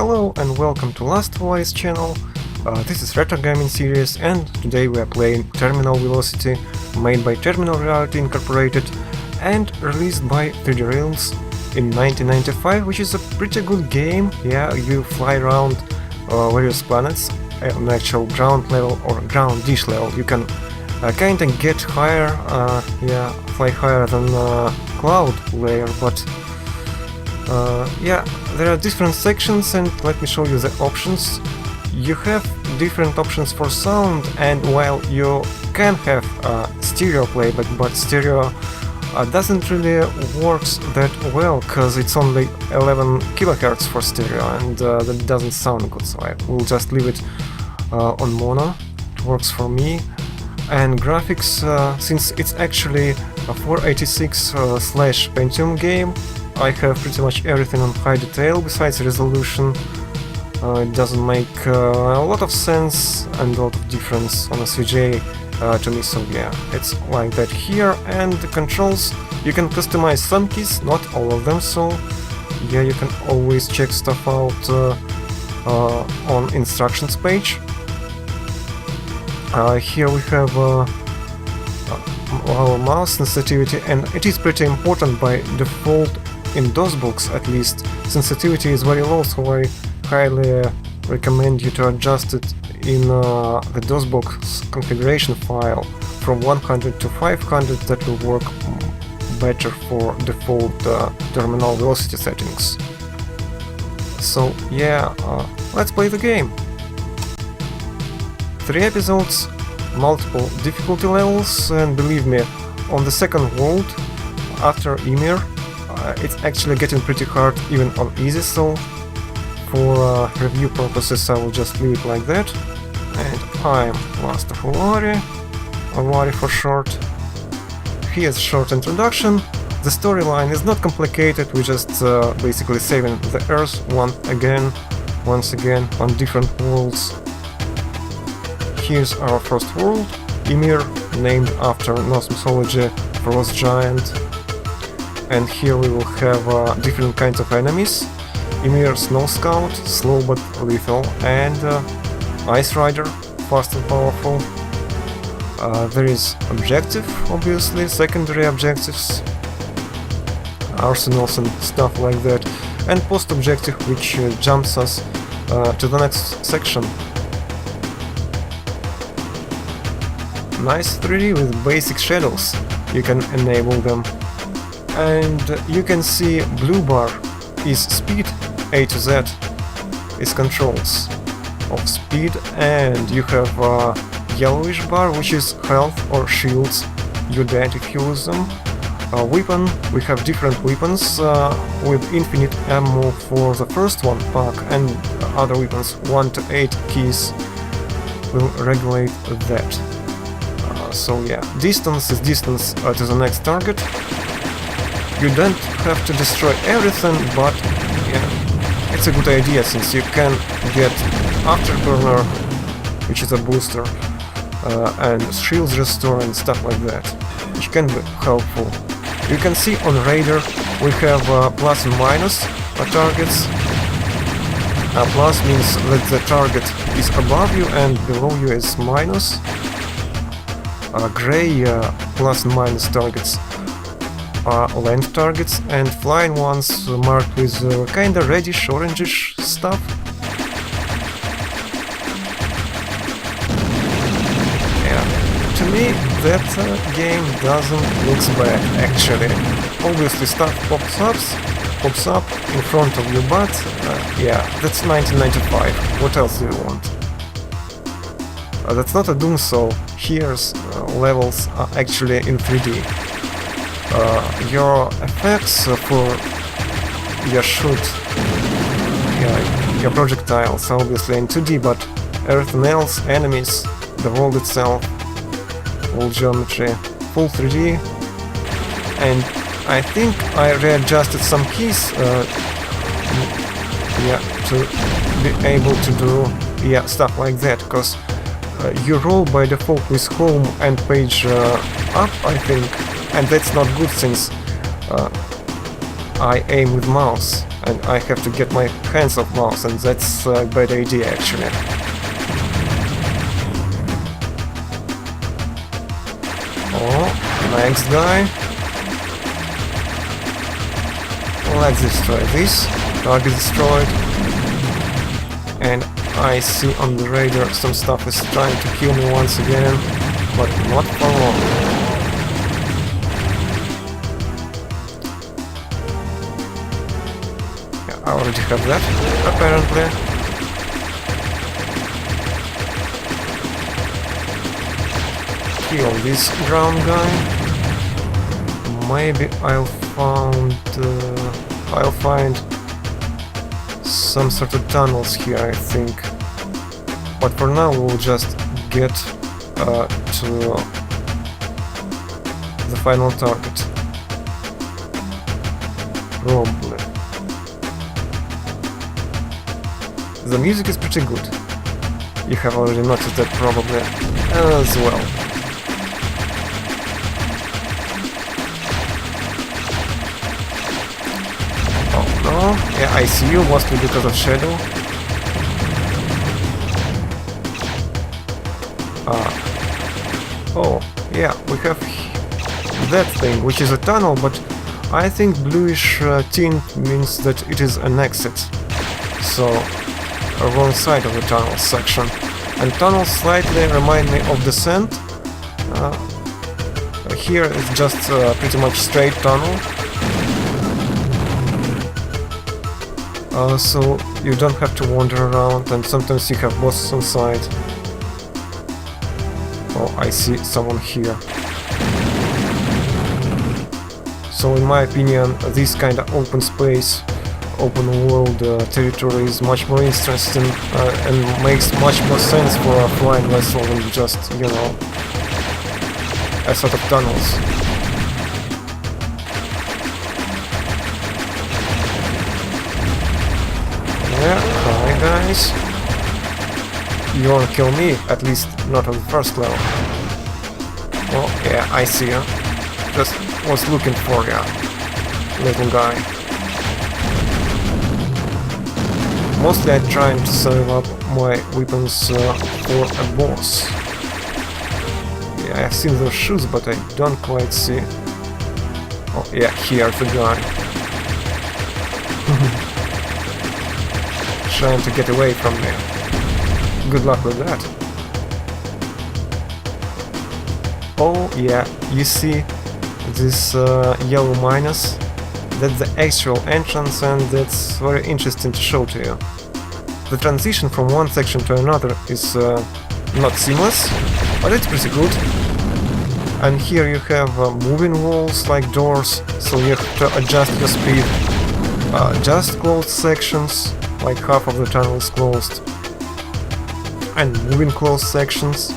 Hello and welcome to LastofAvari's channel. This is Retro Gaming series, and today we are playing Terminal Velocity, made by Terminal Reality Incorporated and released by 3D Realms in 1995, which is a pretty good game. Yeah, you fly around various planets on actual ground level or ground dish level. You can kinda get higher, fly higher than cloud layer, but yeah, there are different sections, and let me show you the options. You have different options for sound, and while you can have stereo playback, but stereo doesn't really works that well, because it's only 11 kilohertz for stereo, and that doesn't sound good, so I will just leave it on mono. It works for me. And graphics, since it's actually a 486 Pentium game, I have pretty much everything on high detail besides resolution. It doesn't make a lot of sense and a lot of difference on a CJ to me, so yeah, it's like that here. And the controls, you can customize some keys, not all of them, so yeah, you can always check stuff out on instructions page. Here we have our mouse sensitivity, and it is pretty important by default. In DOS books, at least, sensitivity is very low, so I highly recommend you to adjust it in the DOSBox configuration file from 100 to 500. That will work better for default terminal velocity settings. So yeah, let's play the game. 3 episodes, multiple difficulty levels, and believe me, on the second world, after Ymir, it's actually getting pretty hard even on easy, so for review purposes I will just leave it like that. And I'm LastofAvari, Avari for short. Here's a short introduction. The storyline is not complicated, we just basically saving the Earth once again on different worlds. Here's our first world, Ymir, named after Norse mythology frost giant. And here we will have different kinds of enemies. Ymir Snow Scout, slow but lethal, and Ice Rider, fast and powerful. There is objective, obviously, secondary objectives, arsenals and stuff like that, and post-objective, which jumps us to the next section. Nice 3D with basic shadows, you can enable them. And you can see blue bar is speed, A to Z is controls of speed, and you have yellowish bar, which is health or shields, you dead if you lose them. Weapon, we have different weapons with infinite ammo for the first one pack, and other weapons 1 to 8 keys will regulate that. So yeah, distance is distance to the next target. You don't have to destroy everything, but yeah, it's a good idea, since you can get Afterburner, which is a booster, and shields restore and stuff like that, which can be helpful. You can see on Raider we have plus and minus targets. Plus means that the target is above you and below you is minus. Gray plus and minus targets are land targets, and flying ones marked with kinda reddish, orangish stuff. Yeah, to me that game doesn't look bad, actually. Obviously stuff pops up in front of you, but yeah, that's 1995, what else do you want? That's not a Doom Soul. Here's levels are actually in 3D. Your effects for your shoot, your projectiles are obviously in 2D, but everything else, enemies, the world itself, all geometry, full 3D. And I think I readjusted some keys to be able to do stuff like that, because you roll by default with home and page up, I think. And that's not good, since I aim with mouse, and I have to get my hands off mouse, and that's a bad idea actually. Oh, next guy. Let's destroy this. Target destroyed. And I see on the radar some stuff is trying to kill me once again, but not for long. Yeah, I already have that, apparently. Kill this ground guy. Maybe I'll find some sort of tunnels here, I think. But for now we'll just get to the final target. Probably. The music is pretty good. You have already noticed that probably as well. Oh, yeah, I see you, mostly because of shadow. Oh, yeah, we have that thing, which is a tunnel, but I think bluish tint means that it is an exit. So, a wrong side of the tunnel section. And tunnels slightly remind me of descent. Here it's just pretty much straight tunnel. So you don't have to wander around, and sometimes you have bosses on side. Oh, I see someone here. So in my opinion, this kind of open space, open world territory is much more interesting and makes much more sense for a flying vessel than just, you know, a sort of tunnels. Yeah, hi guys. You won't kill me, at least not on the first level. Well, yeah, I see you. Just was looking for ya, little guy. Mostly I'm trying to save up my weapons for a boss. Yeah, I've seen those shoes, but I don't quite see. Oh, yeah, here's the guy. Trying to get away from me. Good luck with that. Oh yeah, you see this yellow minus? That's the actual entrance, and that's very interesting to show to you. The transition from one section to another is not seamless, but it's pretty good. And here you have moving walls like doors, so you have to adjust your speed. Just closed sections, like half of the tunnel is closed, and moving closed sections.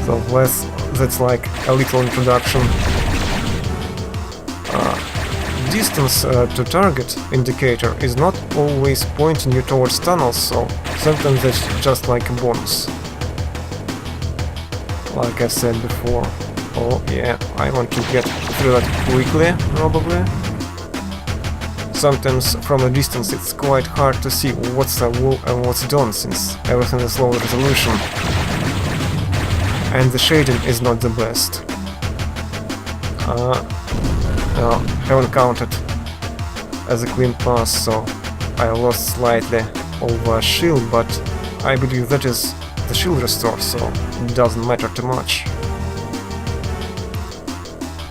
So that's like a little introduction. Distance to target indicator is not always pointing you towards tunnels, so sometimes that's just like a bonus. Like I said before. Oh yeah, I want to get through that quickly, probably. Sometimes from a distance it's quite hard to see what's a wall and what's done, since everything is low resolution. And the shading is not the best. No, haven't counted as a clean pass, so I lost slightly over a shield, but I believe that is the shield restore, so it doesn't matter too much.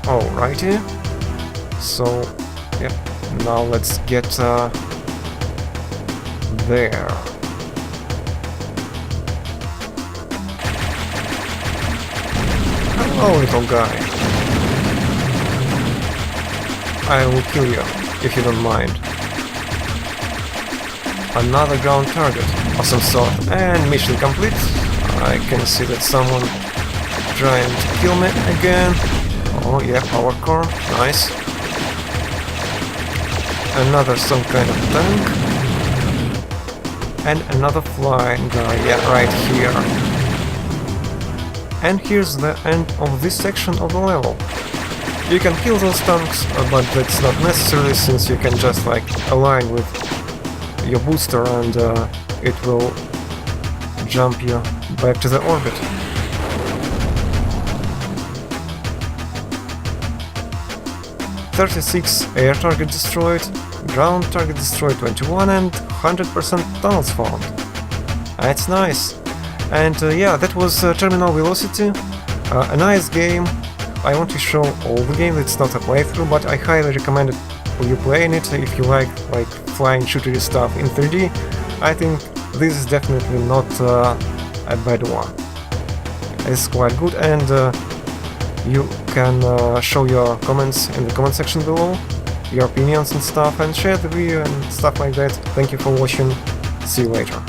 Alrighty, so yep, now let's get there. Hello, little guy. I will kill you, if you don't mind. Another ground target of some sort, and mission complete. I can see that someone trying to kill me again. Oh yeah, power core, nice. Another some kind of tank. And another flying guy, yeah, right here. And here's the end of this section of the level. You can kill those tanks, but that's not necessary, since you can just like align with your booster and it will jump you back to the orbit. "36 air target destroyed, ground target destroyed 21, and 100% tunnels found." That's nice. And yeah, that was Terminal Velocity. A nice game. I want to show all the game, it's not a playthrough, but I highly recommend it for you playing it if you like flying shootery stuff in 3D. I think this is definitely not a bad one. It's quite good, and you can show your comments in the comment section below, your opinions and stuff, and share the video and stuff like that. Thank you for watching, see you later.